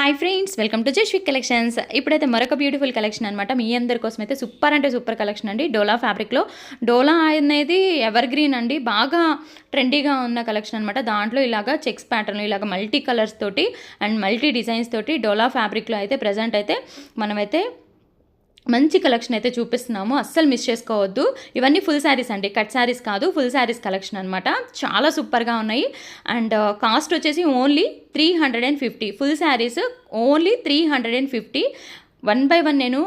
Hi friends, welcome to Jaswik collections. ఇప్పుడైతే మరొక beautiful collection అనమాట. మీ అందరి కోసం అయితే సూపర్ అంటే సూపర్ కలెక్షన్ అండి. డోలా ఫ్యాబ్రిక్లో డోలా అనేది ఎవర్ గ్రీన్ అండి, బాగా ట్రెండీగా ఉన్న కలెక్షన్ అనమాట. దాంట్లో ఇలాగా చెక్స్ ప్యాటర్న్, ఇలాగ మల్టీ కలర్స్ తోటి అండ్ మల్టీ డిజైన్స్ తోటి డోలా ఫ్యాబ్రిక్లో అయితే ప్రజెంట్ అయితే మనమైతే మంచి కలెక్షన్ అయితే చూపిస్తున్నాము. అస్సలు మిస్ చేసుకోవద్దు. ఇవన్నీ ఫుల్ శారీస్ అండి, కట్ శారీస్ కాదు, ఫుల్ శారీస్ కలెక్షన్ అనమాట. చాలా సూపర్గా ఉన్నాయి. అండ్ కాస్ట్ వచ్చేసి only 350. Full saris only 350. 1 by 1 నేను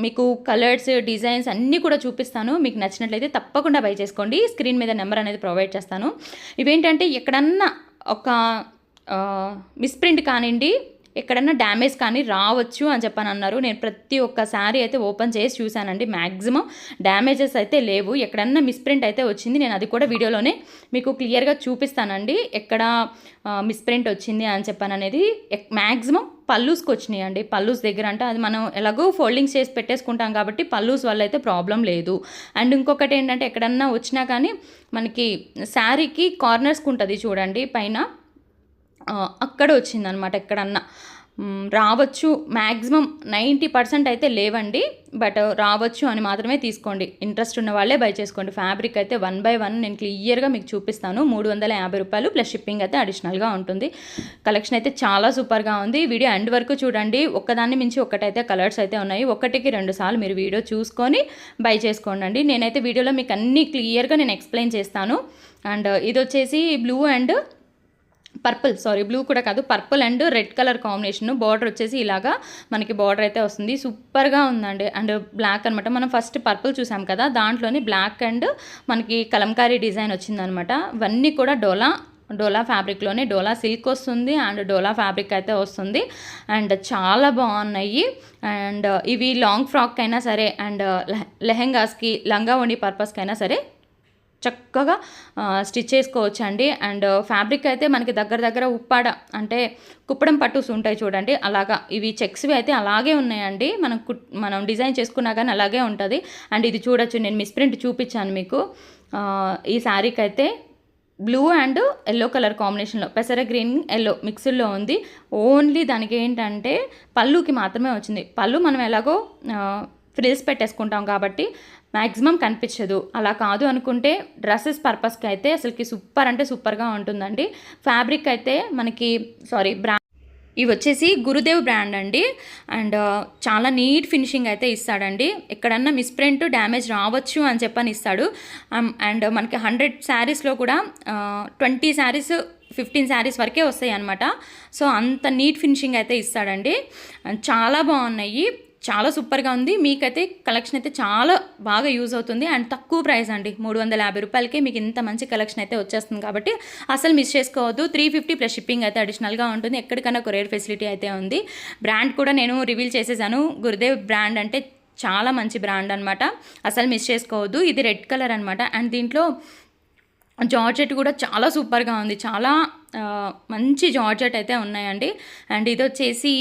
మీకు కలర్స్, డిజైన్స్ అన్నీ కూడా చూపిస్తాను. మీకు నచ్చినట్లయితే తప్పకుండా బై చేసుకోండి. స్క్రీన్ మీద నెంబర్ అనేది ప్రొవైడ్ చేస్తాను. ఇవేంటంటే ఎక్కడన్నా ఒక మిస్ప్రింట్ కానివ్వండి, ఎక్కడన్నా డ్యామేజ్ కానీ రావచ్చు అని చెప్పని అన్నారు. నేను ప్రతి ఒక్క శారీ అయితే ఓపెన్ చేసి చూశానండి. మ్యాక్సిమం డ్యామేజెస్ అయితే లేవు. ఎక్కడన్నా మిస్ప్రింట్ అయితే వచ్చింది, నేను అది కూడా వీడియోలోనే మీకు క్లియర్గా చూపిస్తానండి. ఎక్కడ మిస్ప్రింట్ వచ్చింది అని చెప్పని అనేది. మ్యాక్సిమం పల్లూస్కి వచ్చినాయి అండి. పల్లూస్ దగ్గర అంటే అది మనం ఎలాగో ఫోల్డింగ్స్ చేసి పెట్టేసుకుంటాం కాబట్టి పల్లూస్ వల్ల అయితే ప్రాబ్లం లేదు. అండ్ ఇంకొకటి ఏంటంటే ఎక్కడన్నా వచ్చినా కానీ మనకి శారీకి కార్నర్స్కి ఉంటుంది చూడండి పైన, అక్కడ వచ్చిందనమాట. ఎక్కడన్నా రావచ్చు. మ్యాక్సిమం 90% అయితే లేవండి, బట్ రావచ్చు అని మాత్రమే తీసుకోండి. ఇంట్రెస్ట్ ఉన్న వాళ్ళే బై చేసుకోండి. ఫ్యాబ్రిక్ అయితే 1 by 1 నేను క్లియర్గా మీకు చూపిస్తాను. 350 రూపాయలు ప్లస్ షిప్పింగ్ అయితే అడిషనల్గా ఉంటుంది. కలెక్షన్ అయితే చాలా సూపర్గా ఉంది. వీడియో ఎండ్ వరకు చూడండి. ఒక్కదాన్ని మించి ఒకటైతే కలర్స్ అయితే ఉన్నాయి. ఒకటికి 2 సార్లు మీరు వీడియో చూసుకొని బై చేసుకోండి. నేనైతే వీడియోలో మీకు అన్నీ క్లియర్గా నేను ఎక్స్ప్లెయిన్ చేస్తాను. అండ్ ఇది వచ్చేసి బ్లూ అండ్ పర్పుల్, బ్లూ కూడా కాదు, purple and red colour combination. Border వచ్చేసి ఇలాగా మనకి బార్డర్ అయితే వస్తుంది. సూపర్గా ఉందండి. అండ్ బ్లాక్ అనమాట. మనం ఫస్ట్ పర్పుల్ చూసాం కదా, దాంట్లోనే బ్లాక్ అండ్ మనకి కలంకారీ డిజైన్ వచ్చిందనమాట. ఇవన్నీ కూడా డోలా ఫ్యాబ్రిక్లోనే డోలా సిల్క్ వస్తుంది అండ్ డోలా ఫ్యాబ్రిక్ అయితే వస్తుంది. అండ్ చాలా బాగున్నాయి. అండ్ ఇవి లాంగ్ ఫ్రాక్ అయినా సరే అండ్ లెహెంగాస్కి, లంగా ఓణి పర్పస్కి అయినా సరే చక్కగా స్టిచ్ చేసుకోవచ్చు అండి. అండ్ ఫ్యాబ్రిక్ అయితే మనకి దగ్గర ఉప్పాడ అంటే కుప్పడం పట్టుస్ ఉంటాయి చూడండి, అలాగా ఇవి చెక్స్వి అయితే అలాగే ఉన్నాయండి. మనం డిజైన్ చేసుకున్నా కానీ అలాగే ఉంటుంది. అండ్ ఇది చూడొచ్చు, నేను మిస్ప్రింట్ చూపించాను మీకు. ఈ శారీకి అయితే బ్లూ అండ్ ఎల్లో కలర్ కాంబినేషన్లో, పెసర గ్రీన్ ఎల్లో మిక్స్డ్లో ఉంది. ఓన్లీ దానికి ఏంటంటే పళ్ళుకి మాత్రమే వచ్చింది. పళ్ళు మనం ఎలాగో ఫ్రిల్స్ పెట్టేసుకుంటాం కాబట్టి మ్యాక్సిమం కనిపించదు. అలా కాదు అనుకుంటే డ్రెస్సెస్ పర్పస్కి అయితే అసలుకి సూపర్ అంటే సూపర్గా ఉంటుందండి. ఫ్యాబ్రిక్ అయితే మనకి బ్రాండ్ ఇవి వచ్చేసి గురుదేవ్ బ్రాండ్ అండి. అండ్ చాలా నీట్ ఫినిషింగ్ అయితే ఇస్తాడండి. ఎక్కడన్నా మిస్ప్రింట్ డ్యామేజ్ రావచ్చు అని చెప్పని ఇస్తాడు. అండ్ మనకి 100 శారీస్లో కూడా 20 శారీస్ 15 శారీస్ వరకే వస్తాయి అనమాట. సో అంత నీట్ ఫినిషింగ్ అయితే ఇస్తాడండి. చాలా బాగున్నాయి, చాలా సూపర్గా ఉంది. మీకైతే కలెక్షన్ అయితే చాలా బాగా యూజ్ అవుతుంది. అండ్ తక్కువ ప్రైస్ అండి, 350 రూపాయలకే మీకు ఇంత మంచి కలెక్షన్ అయితే వచ్చేస్తుంది కాబట్టి అసలు మిస్ చేసుకోవద్దు. 350 ప్లస్ షిప్పింగ్ అయితే అడిషనల్గా ఉంటుంది. ఎక్కడికైనా కొరియర్ ఫెసిలిటీ అయితే ఉంది. బ్రాండ్ కూడా నేను రివీల్ చేసేసాను. గురుదేవ్ బ్రాండ్ అంటే చాలా మంచి బ్రాండ్ అనమాట, అసలు మిస్ చేసుకోవద్దు. ఇది రెడ్ కలర్ అనమాట. అండ్ దీంట్లో జార్జెట్ కూడా చాలా సూపర్గా ఉంది. చాలా మంచి జార్జెట్ అయితే ఉన్నాయండి. అండ్ ఇది వచ్చేసి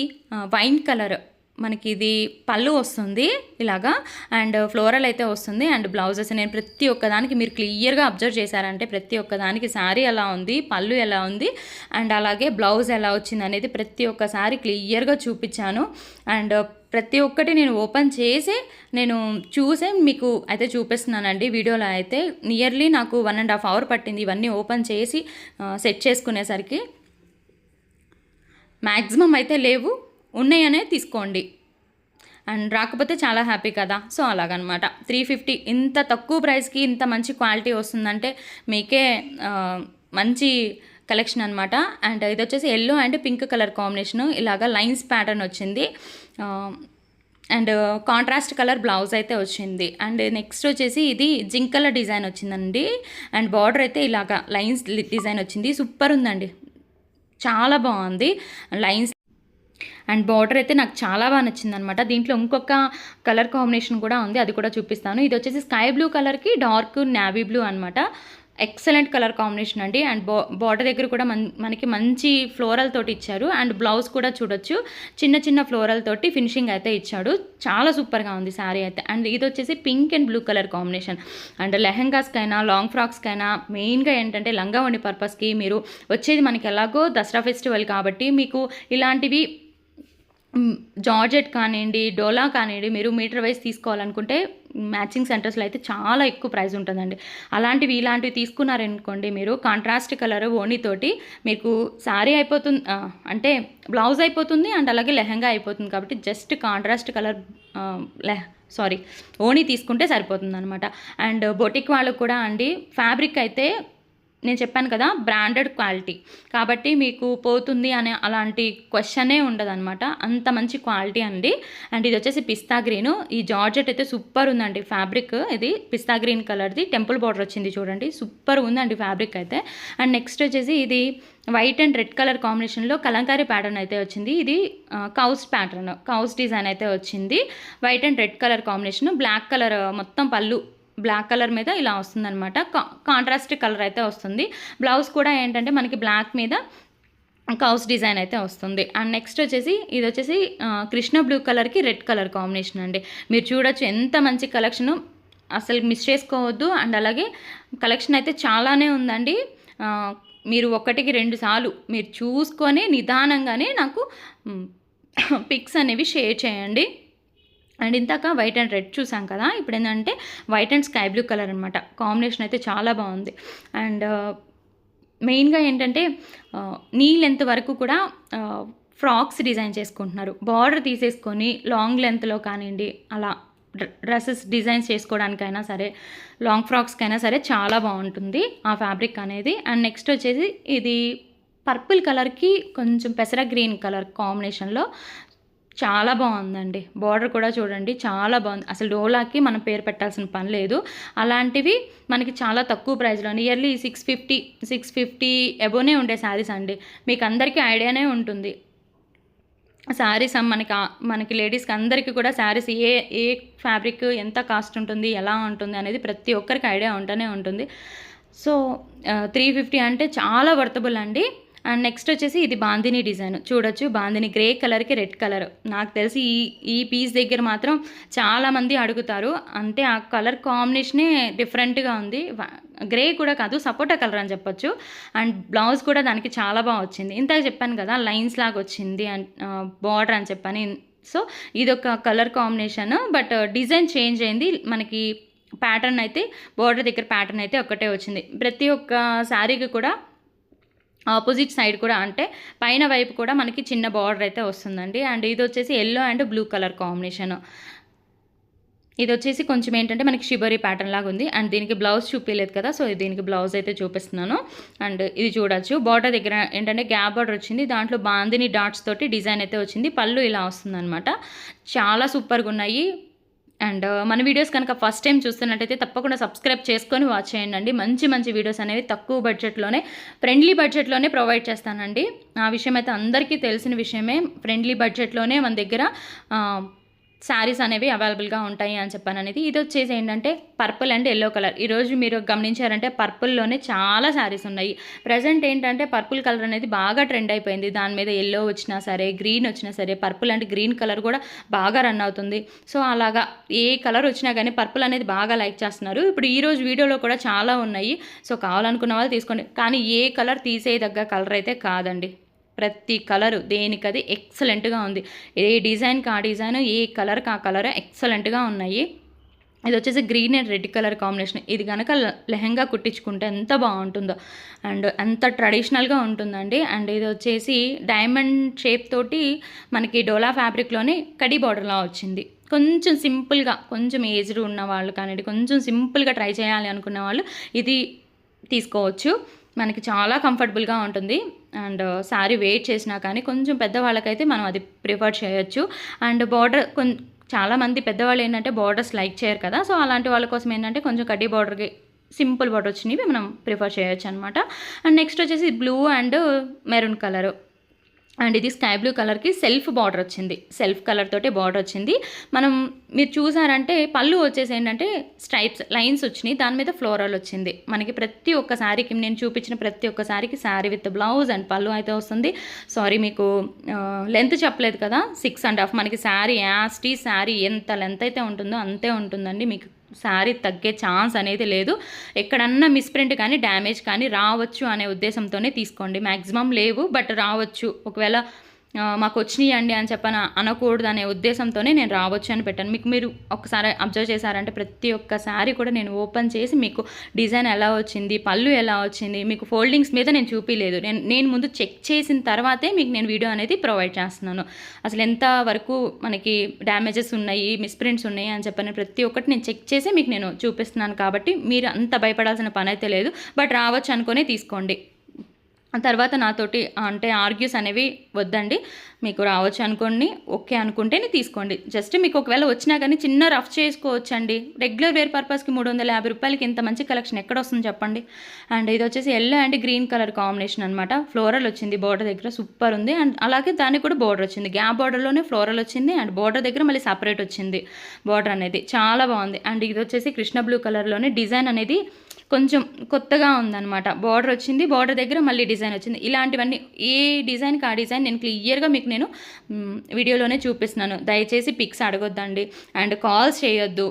వైన్ కలర్, మనకి ఇది పళ్ళు వస్తుంది ఇలాగా అండ్ ఫ్లోరల్ అయితే వస్తుంది. అండ్ బ్లౌజెస్ నేను ప్రతి ఒక్కదానికి మీరు క్లియర్గా అబ్జర్వ్ చేశారంటే ప్రతి ఒక్కదానికి శారీ ఎలా ఉంది, పళ్ళు ఎలా ఉంది అండ్ అలాగే బ్లౌజ్ ఎలా వచ్చింది అనేది ప్రతి ఒక్కసారి క్లియర్గా చూపించాను. అండ్ ప్రతి ఒక్కటి నేను ఓపెన్ చేసి నేను చూసే మీకు అయితే చూపిస్తున్నానండి. వీడియోలో అయితే నియర్లీ నాకు 1.5 hour పట్టింది ఇవన్నీ ఓపెన్ చేసి సెట్ చేసుకునేసరికి. మ్యాక్సిమం అయితే లేవు, ఉన్నాయనే తీసుకోండి. అండ్ రాకపోతే చాలా హ్యాపీ కదా. సో అలాగనమాట. 350 ఇంత తక్కువ ప్రైస్కి ఇంత మంచి క్వాలిటీ వస్తుందంటే మీకే మంచి కలెక్షన్ అనమాట. అండ్ ఇది వచ్చేసి yellow and pink colour combination, ఇలాగా లైన్స్ ప్యాటర్న్ వచ్చింది. అండ్ కాంట్రాస్ట్ కలర్ బ్లౌజ్ అయితే వచ్చింది. అండ్ నెక్స్ట్ వచ్చేసి ఇది జింక్ కలర్ డిజైన్ వచ్చిందండి. అండ్ బార్డర్ అయితే ఇలాగా లైన్స్ డిజైన్ వచ్చింది. సూపర్ ఉందండి, చాలా బాగుంది లైన్స్. అండ్ బార్డర్ అయితే నాకు చాలా బాగా నచ్చింది అనమాట. దీంట్లో ఇంకొక కలర్ కాంబినేషన్ కూడా ఉంది, అది కూడా చూపిస్తాను. ఇది వచ్చేసి స్కై బ్లూ కలర్కి డార్క్ నావీ బ్లూ అనమాట. ఎక్సలెంట్ కలర్ కాంబినేషన్ అండి. అండ్ బార్డర్ దగ్గర కూడా మనకి మంచి ఫ్లోరల్ తోటి ఇచ్చారు. అండ్ బ్లౌజ్ కూడా చూడొచ్చు, చిన్న ఫ్లోరల్ తోటి ఫినిషింగ్ అయితే ఇచ్చాడు. చాలా సూపర్గా ఉంది శారీ అయితే. అండ్ ఇది వచ్చేసి pink and blue colour combination. And లెహెంగాస్కైనా లాంగ్ ఫ్రాక్స్కైనా మెయిన్గా ఏంటంటే లంగా ఓణి పర్పస్కి మీరు వచ్చేది మనకి ఎలాగో దసరా ఫెస్టివల్ కాబట్టి మీకు ఇలాంటివి జార్జెట్ కానివ్వండి, డోలా కానివ్వండి, మీరు మీటర్ వైజ్ తీసుకోవాలనుకుంటే మ్యాచింగ్ సెంటర్స్లో అయితే చాలా ఎక్కువ ప్రైస్ ఉంటుందండి. అలాంటివి ఇలాంటివి తీసుకున్నారనుకోండి, మీరు కాంట్రాస్ట్ కలర్ ఓణితోటి మీకు శారీ అయిపోతుంది, అంటే బ్లౌజ్ అయిపోతుంది అండ్ అలాగే లెహంగా అయిపోతుంది. కాబట్టి జస్ట్ కాంట్రాస్ట్ కలర్ ఓణి తీసుకుంటే సరిపోతుంది అనమాట. అండ్ బొటిక్ వాళ్ళకు కూడా అండి ఫ్యాబ్రిక్ అయితే నేను చెప్పాను కదా బ్రాండెడ్ క్వాలిటీ, కాబట్టి మీకు పోతుంది అనే అలాంటి క్వశ్చనే ఉండదన్నమాట. అంత మంచి క్వాలిటీ అండి. అండ్ ఇది వచ్చేసి పిస్తా గ్రీను. ఈ జార్జెట్ అయితే సూపర్ ఉందండి ఫ్యాబ్రిక్. ఇది పిస్తా గ్రీన్ కలర్ది టెంపుల్ బార్డర్ వచ్చింది చూడండి, సూపర్ ఉందండి ఫ్యాబ్రిక్ అయితే. అండ్ నెక్స్ట్ వచ్చేసి ఇది వైట్ అండ్ రెడ్ కలర్ కాంబినేషన్లో కలంకారీ ప్యాటర్న్ అయితే వచ్చింది. ఇది కౌస్ ప్యాటర్న్, కౌస్ డిజైన్ అయితే వచ్చింది. White and red colour combination, black colour మొత్తం పళ్ళు బ్లాక్ కలర్ మీద ఇలా వస్తుందన్నమాట. కాంట్రాస్ట్ కలర్ అయితే వస్తుంది. బ్లౌజ్ కూడా ఏంటంటే మనకి బ్లాక్ మీద కౌస్ డిజైన్ అయితే వస్తుంది. అండ్ నెక్స్ట్ వచ్చేసి ఇది వచ్చేసి కృష్ణ బ్లూ కలర్కి రెడ్ కలర్ కాంబినేషన్ అండి. మీరు చూడొచ్చు ఎంత మంచి కలెక్షను, అసలు మిస్ చేసుకోవద్దు. అండ్ అలాగే కలెక్షన్ అయితే చాలానే ఉందండి. మీరు 1-2 సార్లు మీరు చూసుకొని నిదానంగానే నాకు పిక్స్ అనేవి షేర్ చేయండి. అండ్ ఇందాక వైట్ అండ్ రెడ్ చూసాం కదా, ఇప్పుడు ఏంటంటే white and sky blue colour అనమాట. కాంబినేషన్ అయితే చాలా బాగుంది. అండ్ మెయిన్గా ఏంటంటే నీ లెంత్ వరకు కూడా ఫ్రాక్స్ డిజైన్ చేసుకుంటున్నారు. బార్డర్ తీసేసుకొని లాంగ్ లెంత్లో కానివ్వండి, అలా డ్రెస్సెస్ డిజైన్స్ చేసుకోవడానికైనా సరే, లాంగ్ ఫ్రాక్స్కైనా సరే చాలా బాగుంటుంది ఆ ఫ్యాబ్రిక్ అనేది. అండ్ నెక్స్ట్ వచ్చేసి ఇది పర్పుల్ కలర్కి కొంచెం పెసర గ్రీన్ కలర్ కాంబినేషన్లో చాలా బాగుందండి. బార్డర్ కూడా చూడండి చాలా బాగుంది. అసలు డోలాకి మనం పేరు పెట్టాల్సిన పని లేదు. అలాంటివి మనకి చాలా తక్కువ ప్రైస్లో నియర్లీ 650 అబోనే ఉండే శారీస్ అండి. మీకు అందరికీ ఐడియానే ఉంటుంది శారీస్ మనకి లేడీస్కి అందరికీ కూడా శారీస్ ఏ ఫ్యాబ్రిక్ ఎంత కాస్ట్ ఉంటుంది, ఎలా ఉంటుంది అనేది ప్రతి ఒక్కరికి ఐడియా ఉంటూనే ఉంటుంది. సో 350 అంటే చాలా వర్తబుల్ అండి. అండ్ నెక్స్ట్ వచ్చేసి ఇది బాందిని డిజైన్ చూడొచ్చు. బాందిని గ్రే కలర్కి రెడ్ కలర్. నాకు తెలిసి ఈ పీస్ దగ్గర మాత్రం చాలామంది అడుగుతారు. అంటే ఆ కలర్ కాంబినేషనే డిఫరెంట్గా ఉంది. గ్రే కూడా కాదు, సపోటా కలర్ అని చెప్పొచ్చు. అండ్ బ్లౌజ్ కూడా దానికి చాలా బాగా వచ్చింది. ఇంతకు చెప్పాను కదా లైన్స్ లాగా వచ్చింది అండ్ బార్డర్ అని చెప్పని. సో ఇదొక colour combination, but design change అయింది. మనకి ప్యాటర్న్ అయితే బార్డర్ దగ్గర ప్యాటర్న్ అయితే ఒక్కటే వచ్చింది. ప్రతి ఒక్క శారీకి కూడా ఆపోజిట్ సైడ్ కూడా అంటే పైన వైపు కూడా మనకి చిన్న బార్డర్ అయితే వస్తుందండి. అండ్ ఇది వచ్చేసి yellow and blue colour combination. ఇది వచ్చేసి కొంచెం ఏంటంటే మనకి షిబరీ ప్యాటర్న్ లాగా ఉంది. అండ్ దీనికి బ్లౌజ్ చూపించలేదు కదా, సో దీనికి బ్లౌజ్ అయితే చూపిస్తున్నాను. అండ్ ఇది చూడొచ్చు, బార్డర్ దగ్గర ఏంటంటే గ్యాప్ బార్డర్ వచ్చింది. దాంట్లో బాందిని డాట్స్ తోటి డిజైన్ అయితే వచ్చింది. పళ్ళు ఇలా వస్తుందన్నమాట. చాలా సూపర్గా ఉన్నాయి. అండ్ మన వీడియోస్ కనుక ఫస్ట్ టైం చూస్తున్నట్టయితే తప్పకుండా సబ్స్క్రైబ్ చేసుకొని వాచ్ చేయండి. మంచి మంచి వీడియోస్ అనేవి తక్కువ బడ్జెట్లోనే, ఫ్రెండ్లీ బడ్జెట్లోనే ప్రొవైడ్ చేస్తానండి. ఆ విషయం అయితే అందరికీ తెలిసిన విషయమే. ఫ్రెండ్లీ బడ్జెట్లోనే మన దగ్గర శారీస్ అనేవి అవైలబుల్గా ఉంటాయి అని చెప్పాను అనేది. ఇది వచ్చేసి ఏంటంటే పర్పుల్ అండ్ ఎల్లో కలర్. ఈరోజు మీరు గమనించారంటే పర్పుల్లోనే చాలా శారీస్ ఉన్నాయి. ప్రజెంట్ ఏంటంటే పర్పుల్ కలర్ అనేది బాగా ట్రెండ్ అయిపోయింది. దాని మీద ఎల్లో వచ్చినా సరే, గ్రీన్ వచ్చినా సరే, పర్పుల్ అండ్ గ్రీన్ కలర్ కూడా బాగా రన్ అవుతుంది. సో అలాగా ఏ కలర్ వచ్చినా కానీ పర్పుల్ అనేది బాగా లైక్ చేస్తున్నారు. ఇప్పుడు ఈరోజు వీడియోలో కూడా చాలా ఉన్నాయి. సో కావాలనుకున్న వాళ్ళు తీసుకోండి. కానీ ఏ కలర్ తీసేయదగ్గ కలర్ అయితే కాదండి. ప్రతి కలరు దేనికది ఎక్సలెంట్గా ఉంది. ఏ డిజైన్కి ఆ డిజైన్, ఏ కలర్కి ఆ కలర్ ఎక్సలెంట్గా ఉన్నాయి. ఇది వచ్చేసి green and red colour combination. ఇది కనుక లెహంగా కుట్టించుకుంటే ఎంత బాగుంటుందో అండ్ ఎంత ట్రెడిషనల్గా ఉంటుందండి. అండ్ ఇది వచ్చేసి డైమండ్ షేప్ తోటి మనకి డోలా ఫ్యాబ్రిక్లోనే కడి బార్డర్లా వచ్చింది. కొంచెం సింపుల్గా, కొంచెం ఏజ్డ్ ఉన్న వాళ్ళు కానీ కొంచెం సింపుల్గా ట్రై చేయాలి అనుకున్న వాళ్ళు ఇది తీసుకోవచ్చు. మనకి చాలా కంఫర్టబుల్గా ఉంటుంది. అండ్ శారీ వెయిట్ చేసినా కానీ కొంచెం పెద్దవాళ్ళకైతే మనం అది ప్రిఫర్ చేయొచ్చు. అండ్ బార్డర్ చాలామంది పెద్దవాళ్ళు ఏంటంటే బార్డర్స్ లైక్ చేయరు కదా, సో అలాంటి వాళ్ళ కోసం ఏంటంటే కొంచెం కడ్డీ బార్డర్కి సింపుల్ బార్డర్ వచ్చినవి మనం ప్రిఫర్ చేయొచ్చు అనమాట. అండ్ నెక్స్ట్ వచ్చేసి blue and maroon colour. And ఇది స్కై బ్లూ కలర్కి సెల్ఫ్ బార్డర్ వచ్చింది. సెల్ఫ్ కలర్ తోటి బార్డర్ వచ్చింది. మీరు చూసారంటే పళ్ళు వచ్చేసి ఏంటంటే స్ట్రైప్స్ లైన్స్ వచ్చినాయి. దాని మీద ఫ్లోరల్ వచ్చింది. మనకి ప్రతి ఒక్క శారీకి నేను చూపించిన ప్రతి ఒక్క శారీకి శారీ విత్ బ్లౌజ్ అండ్ పళ్ళు అయితే వస్తుంది. సారీ మీకు లెంత్ చెప్పలేదు కదా, 6.5. మనకి శారీ శారీ ఎంత లెంత్ అయితే ఉంటుందో అంతే ఉంటుందండి. మీకు శారీ తగ్గే ఛాన్స్ అనేది లేదు. ఎక్కడన్నా మిస్ప్రింట్ కానీ డ్యామేజ్ కానీ రావచ్చు అనే ఉద్దేశంతోనే తీసుకోండి. మ్యాక్సిమం లేవు, బట్ రావచ్చు. ఒకవేళ మాకు వచ్చినాయండి అని అనకూడదు అనే ఉద్దేశంతోనే నేను రావచ్చు అని పెట్టాను. మీరు ఒకసారి అబ్జర్వ్ చేశారంటే ప్రతి ఒక్క శారీ కూడా నేను ఓపెన్ చేసి మీకు డిజైన్ ఎలా వచ్చింది, పళ్ళు ఎలా వచ్చింది, మీకు ఫోల్డింగ్స్ మీద నేను చూపించలేదు. నేను ముందు చెక్ చేసిన తర్వాతే మీకు నేను వీడియో అనేది ప్రొవైడ్ చేస్తున్నాను. అసలు ఎంత వరకు మనకి డ్యామేజెస్ ఉన్నాయి, మిస్ప్రింట్స్ ఉన్నాయి అని ప్రతి ఒక్కటి నేను చెక్ చేసి మీకు నేను చూపిస్తున్నాను. కాబట్టి మీరు అంత భయపడాల్సిన పని అయితే లేదు. బట్ రావచ్చు అనుకునే తీసుకోండి. తర్వాత నాతోటి అంటే ఆర్గ్యూస్ అనేవి వద్దండి. మీకు రావచ్చు అనుకోండి, ఓకే అనుకుంటేనే తీసుకోండి. జస్ట్ మీకు ఒకవేళ వచ్చినా కానీ చిన్న రఫ్ చేసుకోవచ్చండి. రెగ్యులర్ వేర్ పర్పస్కి 350 రూపాయలకి ఇంత మంచి కలెక్షన్ ఎక్కడ వస్తుంది చెప్పండి. అండ్ ఇది వచ్చేసి yellow and green colour combination అనమాట. ఫ్లోరల్ వచ్చింది బోర్డర్ దగ్గర, సూపర్ ఉంది. అండ్ అలాగే దానికి కూడా బోర్డర్ వచ్చింది, గ్యాప్ బోర్డర్లోనే ఫ్లోరల్ వచ్చింది. అండ్ బోర్డర్ దగ్గర మళ్ళీ సపరేట్ వచ్చింది బోర్డర్ అనేది, చాలా బాగుంది. అండ్ ఇది వచ్చేసి కృష్ణ బ్లూ కలర్లోనే డిజైన్ అనేది కొంచెం కొత్తగా ఉందన్నమాట. బార్డర్ వచ్చింది, బార్డర్ దగ్గర మళ్ళీ డిజైన్ వచ్చింది. ఇలాంటివన్నీ ఏ డిజైన్కి ఆ డిజైన్ నేను క్లియర్గా మీకు నేను వీడియోలోనే చూపిస్తున్నాను. దయచేసి పిక్స్ అడగొద్దండి అండ్ కాల్స్ చేయొద్దు.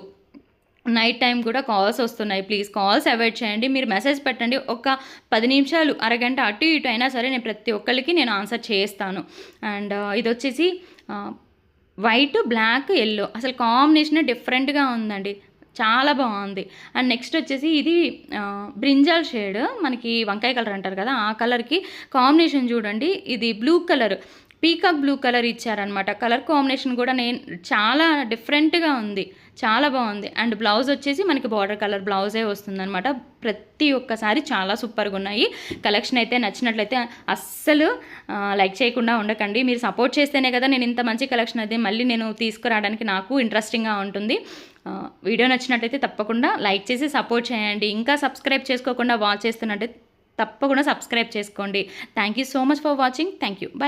నైట్ టైం కూడా కాల్స్ వస్తున్నాయి, ప్లీజ్ కాల్స్ అవాయిడ్ చేయండి. మీరు మెసేజ్ పెట్టండి, ఒక 10 నిమిషాలు అరగంట అటు ఇటు అయినా సరే నేను ప్రతి ఒక్కరికి నేను ఆన్సర్ చేస్తాను. అండ్ ఇది వచ్చేసి వైట్, బ్లాక్, ఎల్లో అసలు కాంబినేషన్ డిఫరెంట్గా ఉందండి, చాలా బాగుంది. అండ్ నెక్స్ట్ వచ్చేసి ఇది బ్రింజాల్ షేడ్, మనకి వంకాయ కలర్ అంటారు కదా ఆ కలర్కి కాంబినేషన్ చూడండి. ఇది blue colour, peacock blue colour ఇచ్చారనమాట. కలర్ కాంబినేషన్ కూడా చాలా డిఫరెంట్గా ఉంది, చాలా బాగుంది. అండ్ బ్లౌజ్ వచ్చేసి మనకి బార్డర్ కలర్ బ్లౌజే వస్తుందన్నమాట. ప్రతి ఒక్కసారి చాలా సూపర్గా ఉన్నాయి. కలెక్షన్ అయితే నచ్చినట్లయితే అస్సలు లైక్ చేయకుండా ఉండకండి. మీరు సపోర్ట్ చేస్తేనే కదా నేను ఇంత మంచి కలెక్షన్ అయితే మళ్ళీ నేను తీసుకురావడానికి నాకు ఇంట్రెస్టింగ్గా ఉంటుంది. వీడియో నచ్చినట్లయితే తప్పకుండా లైక్ చేసి సపోర్ట్ చేయండి. ఇంకా సబ్స్క్రైబ్ చేసుకోకుండా వాచ్ చేస్తున్నట్టే తప్పకుండా సబ్స్క్రైబ్ చేసుకోండి. Thank you so much for watching. Thank you. By.